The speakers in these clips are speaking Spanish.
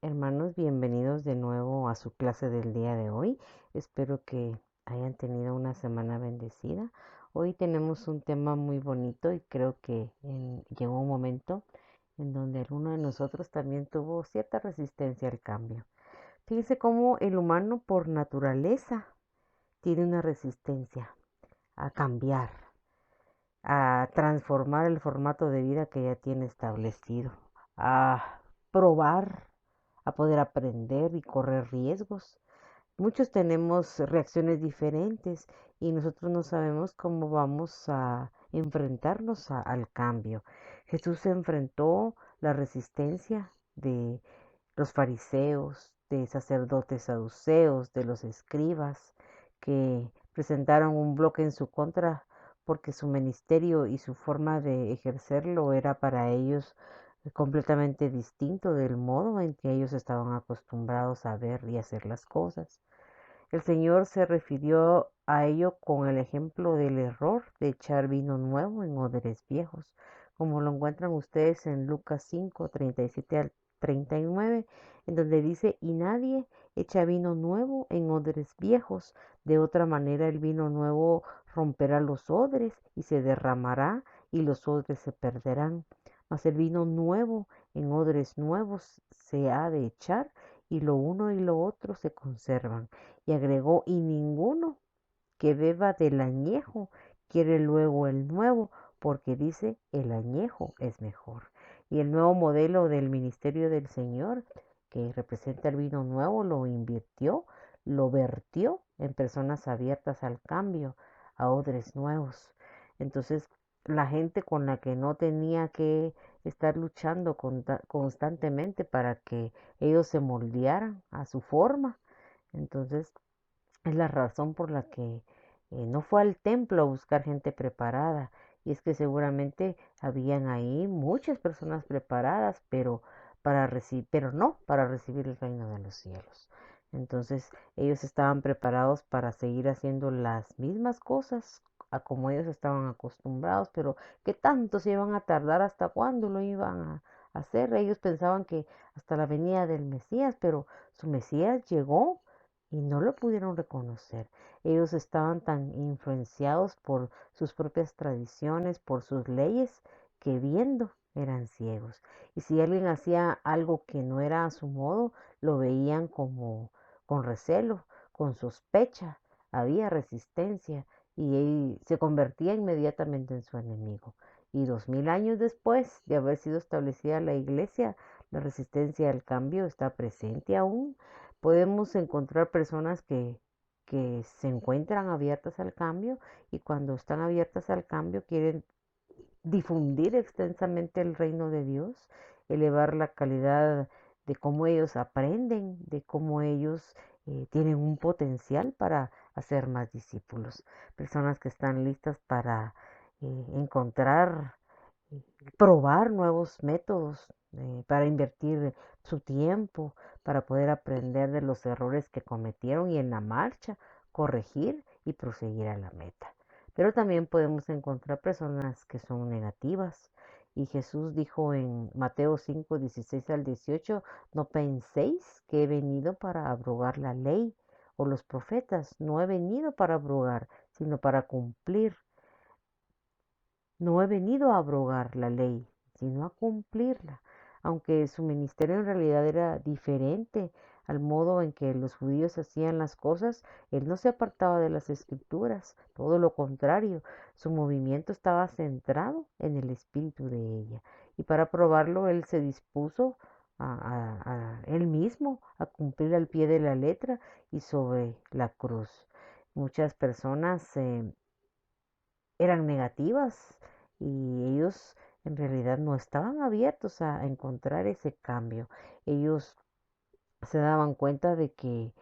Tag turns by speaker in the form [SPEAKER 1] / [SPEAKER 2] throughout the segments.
[SPEAKER 1] Hermanos, bienvenidos de nuevo a su clase del día de hoy. Espero que hayan tenido una semana bendecida. Hoy tenemos un tema muy bonito y creo que llegó un momento en donde alguno de nosotros también tuvo cierta resistencia al cambio. Fíjense cómo el humano por naturaleza tiene una resistencia a cambiar, a transformar el formato de vida que ya tiene establecido, a probar, a poder aprender y correr riesgos. Muchos tenemos reacciones diferentes y nosotros no sabemos cómo vamos a enfrentarnos al cambio. Jesús enfrentó la resistencia de los fariseos, de sacerdotes saduceos, de los escribas, que presentaron un bloque en su contra porque su ministerio y su forma de ejercerlo era para ellos completamente distinto del modo en que ellos estaban acostumbrados a ver y hacer las cosas. El Señor se refirió a ello con el ejemplo del error de echar vino nuevo en odres viejos, como lo encuentran ustedes en Lucas 5, 37 al 39, en donde dice, y nadie echa vino nuevo en odres viejos, de otra manera el vino nuevo romperá los odres y se derramará y los odres se perderán. Mas el vino nuevo en odres nuevos se ha de echar y lo uno y lo otro se conservan. Y agregó, y ninguno que beba del añejo quiere luego el nuevo, porque dice, el añejo es mejor. Y el nuevo modelo del ministerio del Señor, que representa el vino nuevo, lo invirtió, lo vertió en personas abiertas al cambio, a odres nuevos. Entonces, la gente con la que no tenía que estar luchando constantemente para que ellos se moldearan a su forma. Entonces, es la razón por la que no fue al templo a buscar gente preparada. Y es que seguramente habían ahí muchas personas preparadas, pero no para recibir el reino de los cielos. Entonces ellos estaban preparados para seguir haciendo las mismas cosas a como ellos estaban acostumbrados, pero ¿qué tanto se iban a tardar? ¿Hasta cuándo lo iban a hacer? Ellos pensaban que hasta la venida del Mesías, pero su Mesías llegó y no lo pudieron reconocer. Ellos estaban tan influenciados por sus propias tradiciones, por sus leyes, que viendo eran ciegos. Y si alguien hacía algo que no era a su modo, lo veían como con recelo, con sospecha. Había resistencia y él se convertía inmediatamente en su enemigo. Y 2000 años después de haber sido establecida la iglesia, la resistencia al cambio está presente aún. Podemos encontrar personas que se encuentran abiertas al cambio y cuando están abiertas al cambio quieren difundir extensamente el reino de Dios, elevar la calidad de cómo ellos aprenden, de cómo ellos tienen un potencial para hacer más discípulos, personas que están listas para encontrar, probar nuevos métodos, para invertir su tiempo, para poder aprender de los errores que cometieron y en la marcha corregir y proseguir a la meta. Pero también podemos encontrar personas que son negativas. Y Jesús dijo en Mateo 5, 16 al 18, no penséis que he venido para abrogar la ley o los profetas. No he venido para abrogar, sino para cumplir. No he venido a abrogar la ley, sino a cumplirla, aunque su ministerio en realidad era diferente al modo en que los judíos hacían las cosas. Él no se apartaba de las escrituras, todo lo contrario, su movimiento estaba centrado en el espíritu de ella. Y para probarlo, él se dispuso a él mismo a cumplir al pie de la letra y sobre la cruz. Muchas personas eran negativas y ellos en realidad no estaban abiertos a encontrar ese cambio. Ellos se daban cuenta de que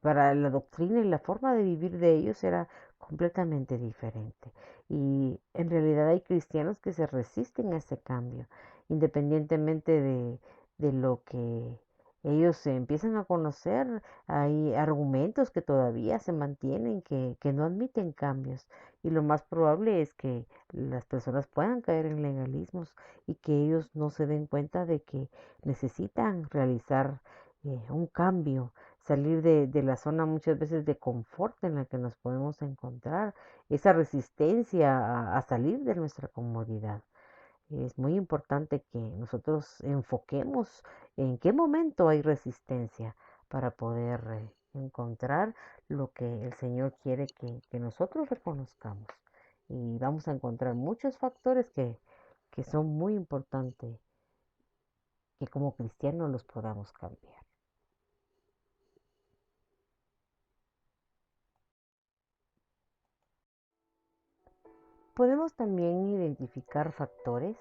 [SPEAKER 1] para la doctrina y la forma de vivir de ellos era completamente diferente. Y en realidad hay cristianos que se resisten a ese cambio, independientemente de lo que Ellos se empiezan a conocer, hay argumentos que todavía se mantienen, que no admiten cambios. Y lo más probable es que las personas puedan caer en legalismos y que ellos no se den cuenta de que necesitan realizar un cambio, salir de la zona muchas veces de confort en la que nos podemos encontrar, esa resistencia a salir de nuestra comodidad. Es muy importante que nosotros enfoquemos en qué momento hay resistencia para poder encontrar lo que el Señor quiere que nosotros reconozcamos. Y vamos a encontrar muchos factores que son muy importantes que como cristianos los podamos cambiar. Podemos también identificar factores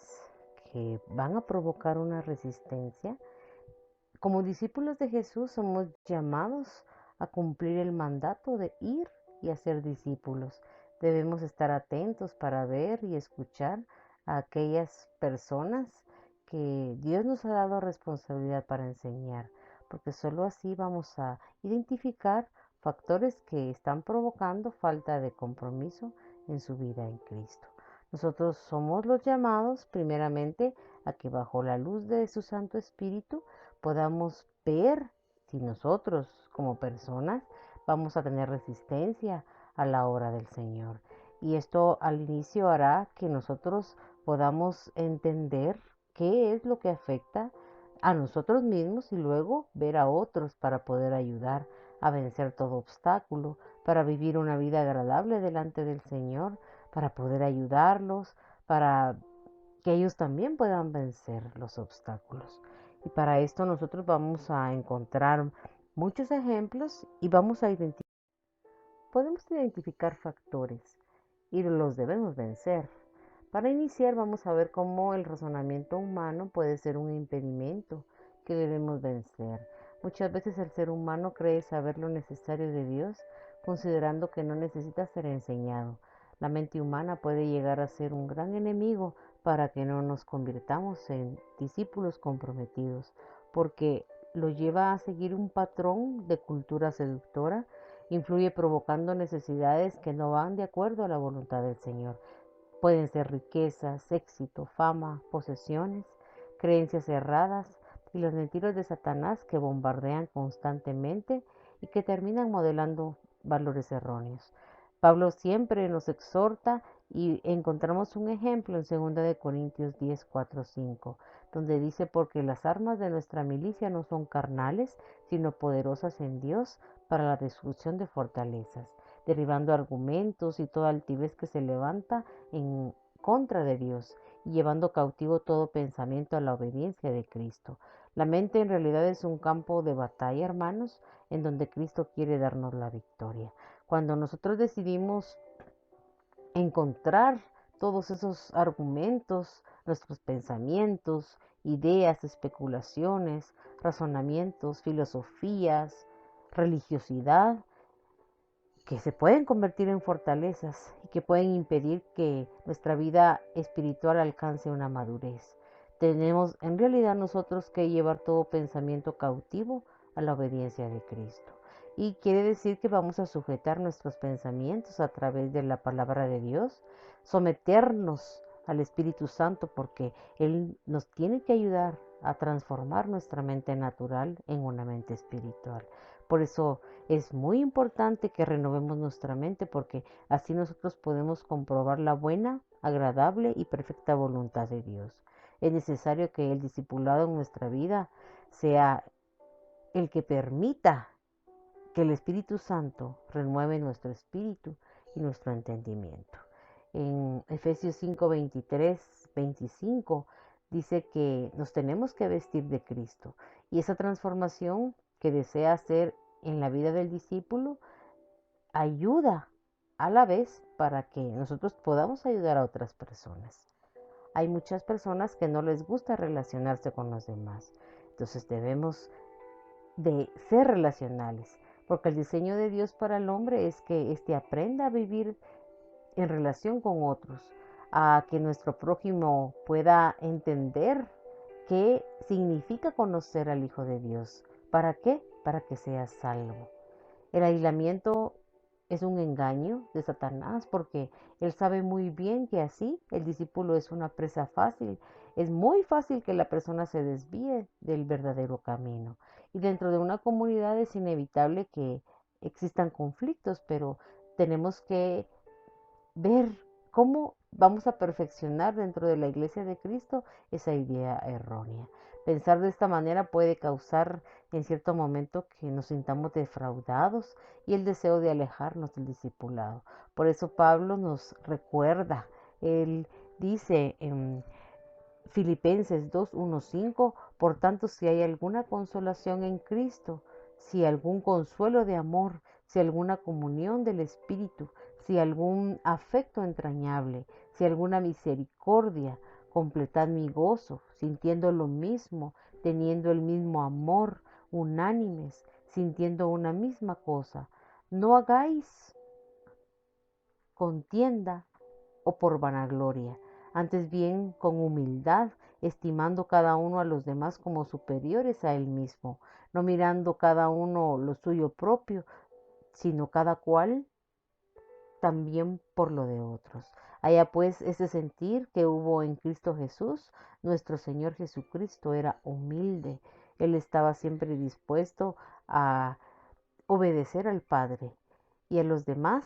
[SPEAKER 1] que van a provocar una resistencia. Como discípulos de Jesús somos llamados a cumplir el mandato de ir y hacer discípulos. Debemos estar atentos para ver y escuchar a aquellas personas que Dios nos ha dado responsabilidad para enseñar, porque solo así vamos a identificar factores que están provocando falta de compromiso en su vida en Cristo. Nosotros somos los llamados primeramente a que bajo la luz de su Santo Espíritu podamos ver si nosotros como personas vamos a tener resistencia a la obra del Señor. Y esto al inicio hará que nosotros podamos entender qué es lo que afecta a nosotros mismos y luego ver a otros para poder ayudar a vencer todo obstáculo, para vivir una vida agradable delante del Señor, para poder ayudarlos, para que ellos también puedan vencer los obstáculos. Y para esto nosotros vamos a encontrar muchos ejemplos y podemos identificar factores y los debemos vencer. Para iniciar vamos a ver cómo el razonamiento humano puede ser un impedimento que debemos vencer. Muchas veces el ser humano cree saber lo necesario de Dios, considerando que no necesita ser enseñado. La mente humana puede llegar a ser un gran enemigo para que no nos convirtamos en discípulos comprometidos, porque lo lleva a seguir un patrón de cultura seductora, influye provocando necesidades que no van de acuerdo a la voluntad del Señor. Pueden ser riquezas, éxito, fama, posesiones, creencias erradas y las mentiras de Satanás que bombardean constantemente y que terminan modelando valores erróneos. Pablo siempre nos exhorta y encontramos un ejemplo en 2 de Corintios 10, 4, 5, donde dice: porque las armas de nuestra milicia no son carnales, sino poderosas en Dios para la destrucción de fortalezas, derribando argumentos y toda altivez que se levanta en contra de Dios y llevando cautivo todo pensamiento a la obediencia de Cristo. La mente en realidad es un campo de batalla, hermanos, en donde Cristo quiere darnos la victoria. Cuando nosotros decidimos encontrar todos esos argumentos, nuestros pensamientos, ideas, especulaciones, razonamientos, filosofías, religiosidad, que se pueden convertir en fortalezas y que pueden impedir que nuestra vida espiritual alcance una madurez. Tenemos en realidad nosotros que llevar todo pensamiento cautivo a la obediencia de Cristo. Y quiere decir que vamos a sujetar nuestros pensamientos a través de la palabra de Dios, someternos al Espíritu Santo porque Él nos tiene que ayudar a transformar nuestra mente natural en una mente espiritual. Por eso es muy importante que renovemos nuestra mente porque así nosotros podemos comprobar la buena, agradable y perfecta voluntad de Dios. Es necesario que el discipulado en nuestra vida sea el que permita que el Espíritu Santo renueve nuestro espíritu y nuestro entendimiento. En Efesios 5, 23, 25 dice que nos tenemos que vestir de Cristo y esa transformación que desea hacer en la vida del discípulo ayuda a la vez para que nosotros podamos ayudar a otras personas. Hay muchas personas que no les gusta relacionarse con los demás, entonces debemos de ser relacionales, porque el diseño de Dios para el hombre es que éste aprenda a vivir en relación con otros, a que nuestro prójimo pueda entender ¿Qué significa conocer al Hijo de Dios? ¿Para qué? Para que seas salvo. El aislamiento es un engaño de Satanás porque él sabe muy bien que así el discípulo es una presa fácil. Es muy fácil que la persona se desvíe del verdadero camino. Y dentro de una comunidad es inevitable que existan conflictos, pero tenemos que ver cómo vamos a perfeccionar dentro de la iglesia de Cristo esa idea errónea. Pensar de esta manera puede causar en cierto momento que nos sintamos defraudados y el deseo de alejarnos del discipulado. Por eso Pablo nos recuerda, él dice en Filipenses 2:1-5, por tanto, si hay alguna consolación en Cristo, si algún consuelo de amor, si alguna comunión del Espíritu, si algún afecto entrañable, si alguna misericordia, completad mi gozo, sintiendo lo mismo, teniendo el mismo amor, unánimes, sintiendo una misma cosa. No hagáis contienda o por vanagloria, antes bien con humildad, estimando cada uno a los demás como superiores a él mismo, no mirando cada uno lo suyo propio, sino cada cual también por lo de otros. Haya pues ese sentir que hubo en Cristo Jesús. Nuestro Señor Jesucristo era humilde. Él estaba siempre dispuesto a obedecer al Padre y a los demás.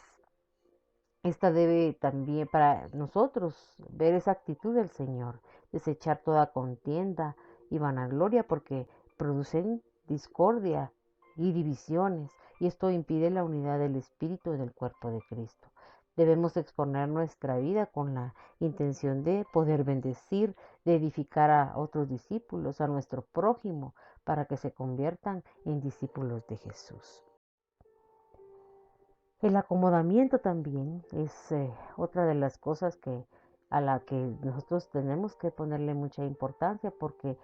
[SPEAKER 1] Esta debe también para nosotros ver esa actitud del Señor, desechar toda contienda y vanagloria porque producen discordia y divisiones, y esto impide la unidad del Espíritu del cuerpo de Cristo. Debemos exponer nuestra vida con la intención de poder bendecir, de edificar a otros discípulos, a nuestro prójimo, para que se conviertan en discípulos de Jesús. El acomodamiento también es otra de las cosas a la que nosotros tenemos que ponerle mucha importancia porque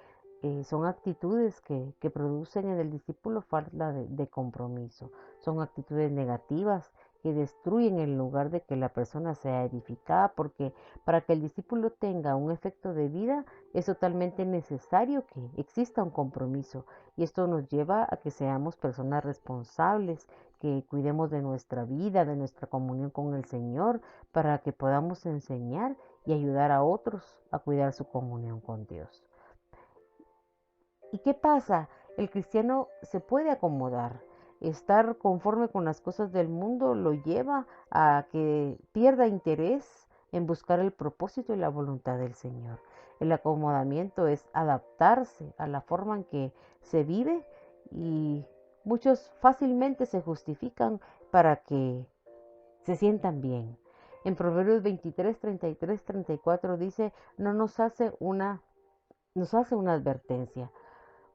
[SPEAKER 1] son actitudes que producen en el discípulo falta de compromiso. Son actitudes negativas que destruyen en lugar de que la persona sea edificada porque para que el discípulo tenga un efecto de vida es totalmente necesario que exista un compromiso y esto nos lleva a que seamos personas responsables, que cuidemos de nuestra vida, de nuestra comunión con el Señor, para que podamos enseñar y ayudar a otros a cuidar su comunión con Dios. ¿Y qué pasa? El cristiano se puede acomodar. Estar conforme con las cosas del mundo lo lleva a que pierda interés en buscar el propósito y la voluntad del Señor. El acomodamiento es adaptarse a la forma en que se vive y muchos fácilmente se justifican para que se sientan bien. En Proverbios 23, 33, 34 dice, no nos hace una advertencia.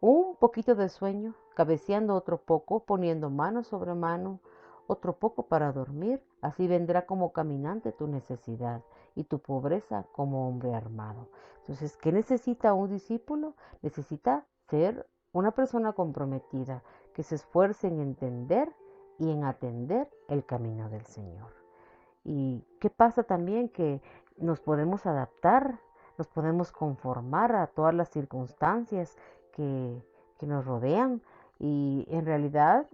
[SPEAKER 1] Un poquito de sueño, cabeceando otro poco, poniendo mano sobre mano, otro poco para dormir, así vendrá como caminante tu necesidad y tu pobreza como hombre armado. Entonces, ¿qué necesita un discípulo? Necesita ser una persona comprometida, que se esfuerce en entender y en atender el camino del Señor. ¿Y qué pasa también? Que nos podemos adaptar, nos podemos conformar a todas las circunstancias que, que nos rodean y en realidad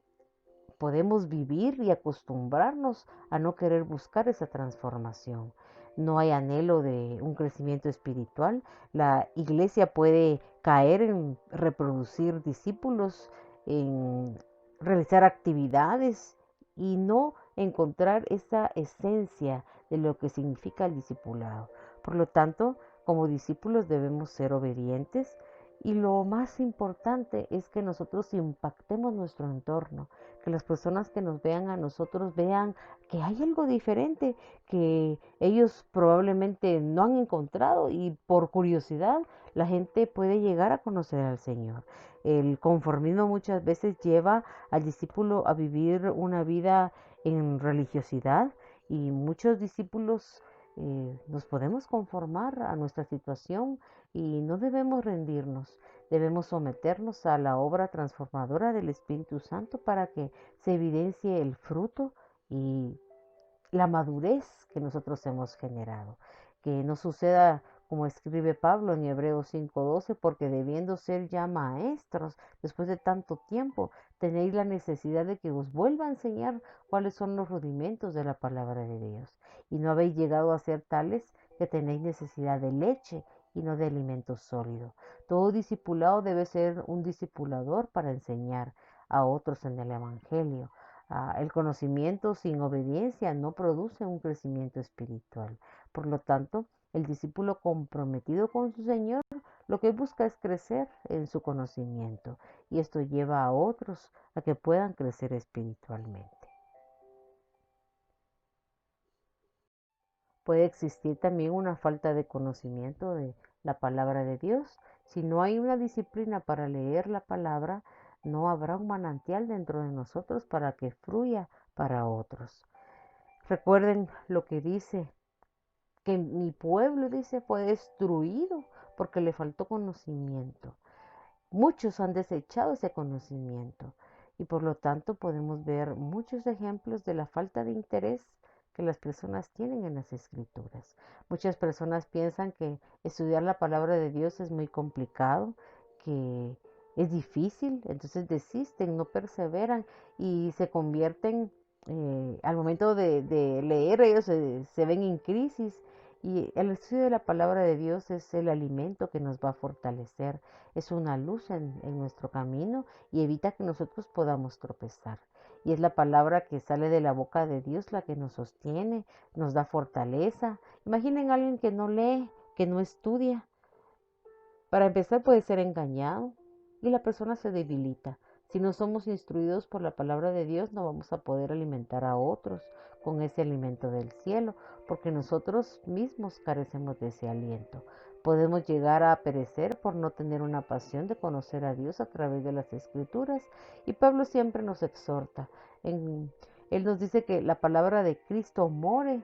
[SPEAKER 1] podemos vivir y acostumbrarnos a no querer buscar esa transformación. No hay anhelo de un crecimiento espiritual. La iglesia puede caer en reproducir discípulos, en realizar actividades y no encontrar esa esencia de lo que significa el discipulado. Por lo tanto, como discípulos debemos ser obedientes y lo más importante es que nosotros impactemos nuestro entorno, que las personas que nos vean a nosotros vean que hay algo diferente que ellos probablemente no han encontrado y por curiosidad la gente puede llegar a conocer al Señor. El conformismo muchas veces lleva al discípulo a vivir una vida en religiosidad y muchos discípulos nos podemos conformar a nuestra situación y no debemos rendirnos. Debemos someternos a la obra transformadora del Espíritu Santo para que se evidencie el fruto y la madurez que nosotros hemos generado. Que no suceda como escribe Pablo en Hebreos 5:12, porque debiendo ser ya maestros, después de tanto tiempo, tenéis la necesidad de que os vuelva a enseñar cuáles son los rudimentos de la palabra de Dios. Y no habéis llegado a ser tales que tenéis necesidad de leche y no de alimento sólido. Todo discipulado debe ser un discipulador para enseñar a otros en el Evangelio. El conocimiento sin obediencia no produce un crecimiento espiritual. Por lo tanto, el discípulo comprometido con su Señor lo que busca es crecer en su conocimiento y esto lleva a otros a que puedan crecer espiritualmente. Puede existir también una falta de conocimiento de la palabra de Dios. Si no hay una disciplina para leer la palabra, no habrá un manantial dentro de nosotros para que fluya para otros. Recuerden lo que dice, que mi pueblo, dice, fue destruido porque le faltó conocimiento. Muchos han desechado ese conocimiento y por lo tanto podemos ver muchos ejemplos de la falta de interés que las personas tienen en las escrituras. Muchas personas piensan que estudiar la palabra de Dios es muy complicado, que es difícil, entonces desisten, no perseveran y se convierten, al momento de leer, ellos se ven en crisis. Y el estudio de la palabra de Dios es el alimento que nos va a fortalecer, es una luz en nuestro camino y evita que nosotros podamos tropezar. Y es la palabra que sale de la boca de Dios la que nos sostiene, nos da fortaleza. Imaginen a alguien que no lee, que no estudia. Para empezar puede ser engañado y la persona se debilita. Si no somos instruidos por la palabra de Dios, no vamos a poder alimentar a otros con ese alimento del cielo, porque nosotros mismos carecemos de ese aliento. Podemos llegar a perecer por no tener una pasión de conocer a Dios a través de las Escrituras. Y Pablo siempre nos exhorta. Él nos dice que la palabra de Cristo more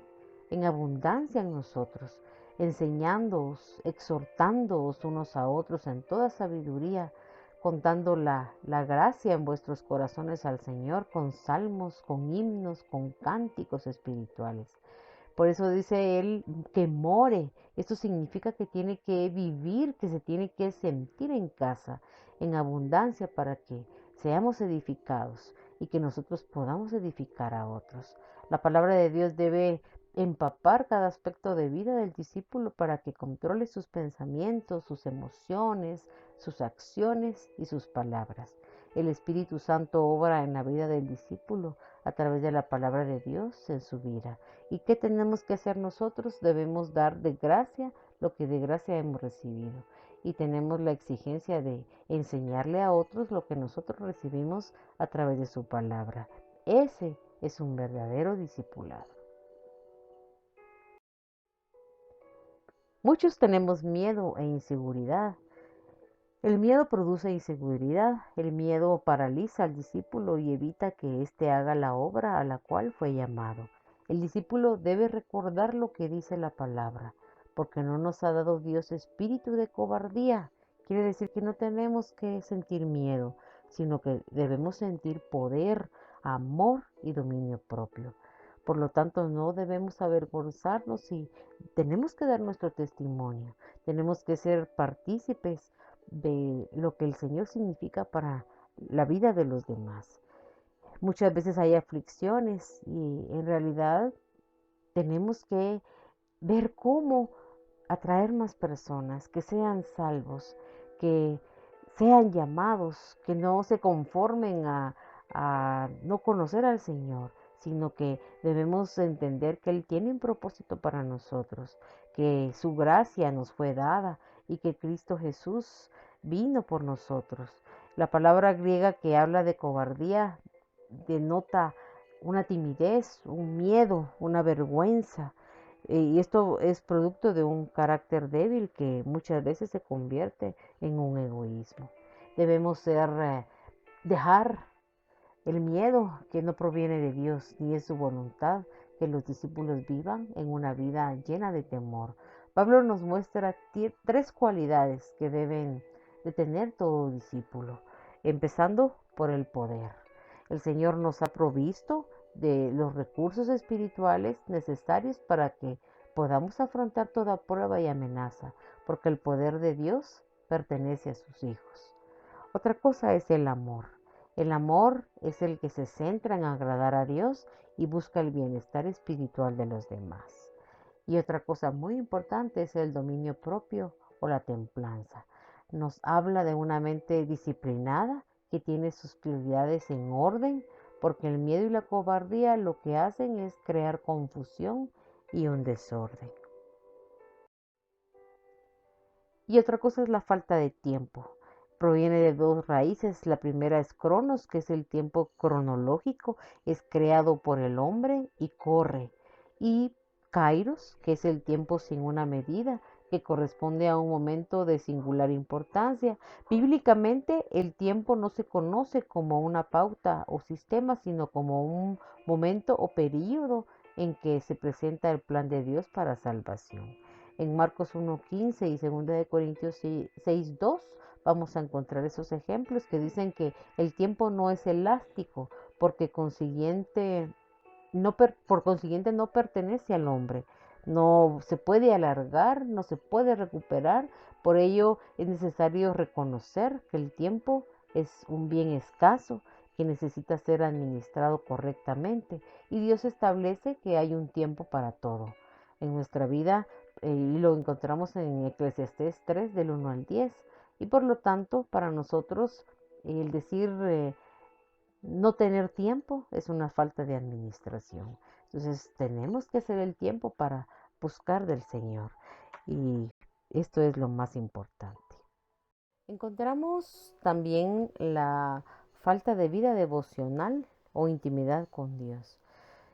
[SPEAKER 1] en abundancia en nosotros, enseñándoos, exhortándoos unos a otros en toda sabiduría, contando la gracia en vuestros corazones al Señor con salmos, con himnos, con cánticos espirituales. Por eso dice él que more. Esto significa que tiene que vivir, que se tiene que sentir en casa, en abundancia, para que seamos edificados y que nosotros podamos edificar a otros. La palabra de Dios debe empapar cada aspecto de vida del discípulo para que controle sus pensamientos, sus emociones, sus acciones y sus palabras. El Espíritu Santo obra en la vida del discípulo a través de la palabra de Dios en su vida. ¿Y qué tenemos que hacer nosotros? Debemos dar de gracia lo que de gracia hemos recibido. Y tenemos la exigencia de enseñarle a otros lo que nosotros recibimos a través de su palabra. Ese es un verdadero discipulado. Muchos tenemos miedo e inseguridad. El miedo produce inseguridad, el miedo paraliza al discípulo y evita que éste haga la obra a la cual fue llamado. El discípulo debe recordar lo que dice la palabra, porque no nos ha dado Dios espíritu de cobardía. Quiere decir que no tenemos que sentir miedo, sino que debemos sentir poder, amor y dominio propio. Por lo tanto, no debemos avergonzarnos y tenemos que dar nuestro testimonio. Tenemos que ser partícipes de lo que el Señor significa para la vida de los demás. Muchas veces hay aflicciones y en realidad tenemos que ver cómo atraer más personas que sean salvos, que sean llamados, que no se conformen a no conocer al Señor, sino que debemos entender que Él tiene un propósito para nosotros, que su gracia nos fue dada y que Cristo Jesús vino por nosotros. La palabra griega que habla de cobardía denota una timidez, un miedo, una vergüenza. Y esto es producto de un carácter débil que muchas veces se convierte en un egoísmo. Debemos dejar el miedo que no proviene de Dios ni es su voluntad, que los discípulos vivan en una vida llena de temor. Pablo nos muestra tres cualidades que deben de tener todo discípulo, empezando por el poder. El Señor nos ha provisto de los recursos espirituales necesarios para que podamos afrontar toda prueba y amenaza, porque el poder de Dios pertenece a sus hijos. Otra cosa es el amor. El amor es el que se centra en agradar a Dios y busca el bienestar espiritual de los demás. Y otra cosa muy importante es el dominio propio o la templanza. Nos habla de una mente disciplinada que tiene sus prioridades en orden, porque el miedo y la cobardía lo que hacen es crear confusión y un desorden. Y otra cosa es la falta de tiempo. Proviene de dos raíces. La primera es cronos, que es el tiempo cronológico, es creado por el hombre y corre. Y kairos, que es el tiempo sin una medida, que corresponde a un momento de singular importancia. Bíblicamente, el tiempo no se conoce como una pauta o sistema, sino como un momento o período en que se presenta el plan de Dios para salvación. En Marcos 1:15 y 2 de Corintios 6:2 vamos a encontrar esos ejemplos que dicen que el tiempo no es elástico, porque por consiguiente no pertenece al hombre. No se puede alargar, no se puede recuperar. Por ello es necesario reconocer que el tiempo es un bien escaso que necesita ser administrado correctamente. Y Dios establece que hay un tiempo para todo en nuestra vida, y lo encontramos en Eclesiastés 3 del 1 al 10. Y por lo tanto, para nosotros, el decir no tener tiempo es una falta de administración. Entonces tenemos que hacer el tiempo para buscar del Señor. Y esto es lo más importante. Encontramos también la falta de vida devocional o intimidad con Dios.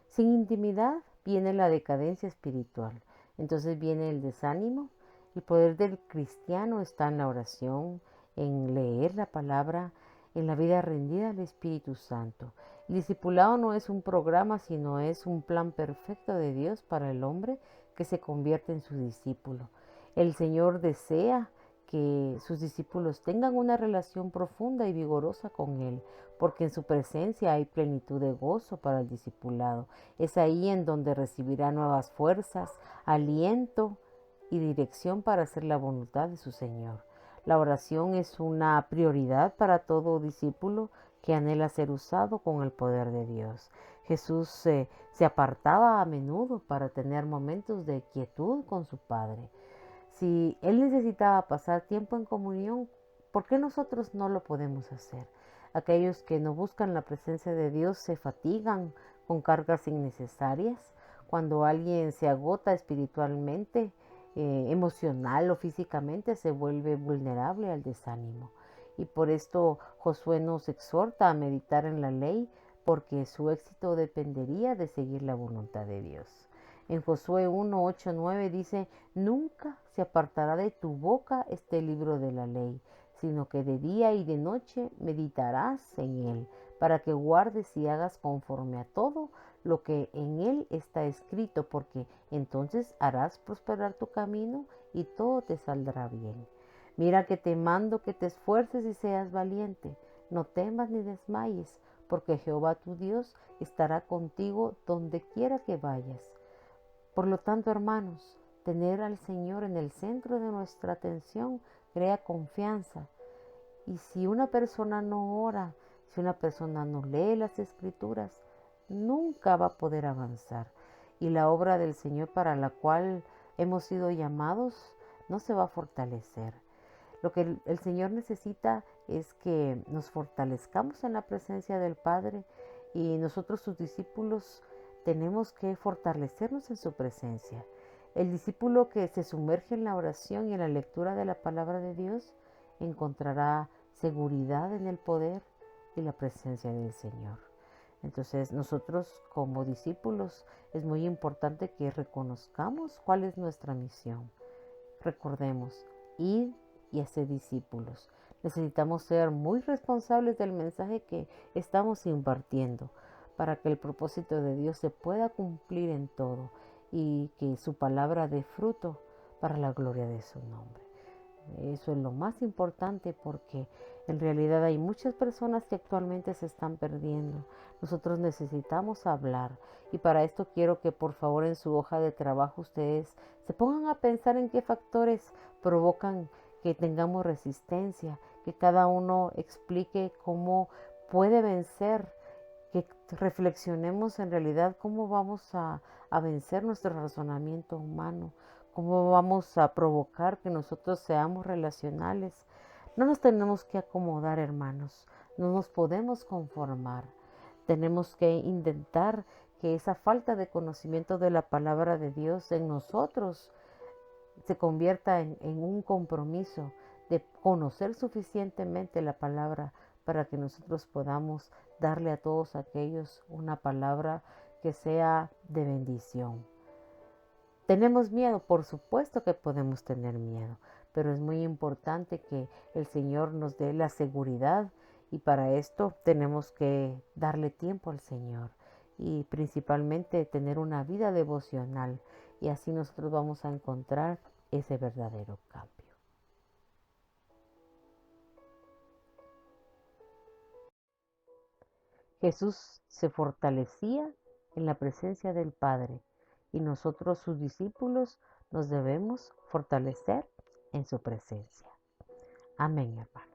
[SPEAKER 1] Sin intimidad viene la decadencia espiritual. Entonces viene el desánimo. El poder del cristiano está en la oración, en leer la palabra, en la vida rendida al Espíritu Santo. El discipulado no es un programa, sino es un plan perfecto de Dios para el hombre que se convierte en su discípulo. El Señor desea que sus discípulos tengan una relación profunda y vigorosa con Él, porque en su presencia hay plenitud de gozo para el discipulado. Es ahí en donde recibirá nuevas fuerzas, aliento y dirección para hacer la voluntad de su Señor. La oración es una prioridad para todo discípulo que anhela ser usado con el poder de Dios. Jesús se apartaba a menudo para tener momentos de quietud con su Padre. Si Él necesitaba pasar tiempo en comunión, ¿por qué nosotros no lo podemos hacer? Aquellos que no buscan la presencia de Dios se fatigan con cargas innecesarias. Cuando alguien se agota espiritualmente, emocional o físicamente, se vuelve vulnerable al desánimo. Y por esto Josué nos exhorta a meditar en la ley, porque su éxito dependería de seguir la voluntad de Dios. En Josué 1, 8, 9 dice: nunca se apartará de tu boca este libro de la ley, sino que de día y de noche meditarás en él, para que guardes y hagas conforme a todo lo que en él está escrito, porque entonces harás prosperar tu camino y todo te saldrá bien. Mira que te mando que te esfuerces y seas valiente, no temas ni desmayes, porque Jehová tu Dios estará contigo donde quiera que vayas. Por lo tanto, hermanos, tener al Señor en el centro de nuestra atención crea confianza. Y si una persona no ora, si una persona no lee las Escrituras, nunca va a poder avanzar. Y la obra del Señor para la cual hemos sido llamados no se va a fortalecer. Lo que el Señor necesita es que nos fortalezcamos en la presencia del Padre, y nosotros, sus discípulos, tenemos que fortalecernos en su presencia. El discípulo que se sumerge en la oración y en la lectura de la palabra de Dios encontrará seguridad en el poder y la presencia del Señor. Entonces, nosotros como discípulos es muy importante que reconozcamos cuál es nuestra misión. Recordemos, ir y hacer discípulos. Necesitamos ser muy responsables del mensaje que estamos impartiendo, para que el propósito de Dios se pueda cumplir en todo y que su palabra dé fruto para la gloria de su nombre. Eso es lo más importante porque en realidad hay muchas personas que actualmente se están perdiendo. Nosotros necesitamos hablar y para esto quiero que por favor en su hoja de trabajo ustedes se pongan a pensar en qué factores provocan que tengamos resistencia, que cada uno explique cómo puede vencer, que reflexionemos en realidad cómo vamos a vencer nuestro razonamiento humano, cómo vamos a provocar que nosotros seamos relacionales. No nos tenemos que acomodar, hermanos, no nos podemos conformar. Tenemos que intentar que esa falta de conocimiento de la palabra de Dios en nosotros se convierta en un compromiso de conocer suficientemente la palabra para que nosotros podamos darle a todos aquellos una palabra que sea de bendición. ¿Tenemos miedo? Por supuesto que podemos tener miedo, pero es muy importante que el Señor nos dé la seguridad y para esto tenemos que darle tiempo al Señor y principalmente tener una vida devocional y así nosotros vamos a encontrar ese verdadero cambio. Jesús se fortalecía en la presencia del Padre y nosotros sus discípulos nos debemos fortalecer en su presencia. Amén, hermano.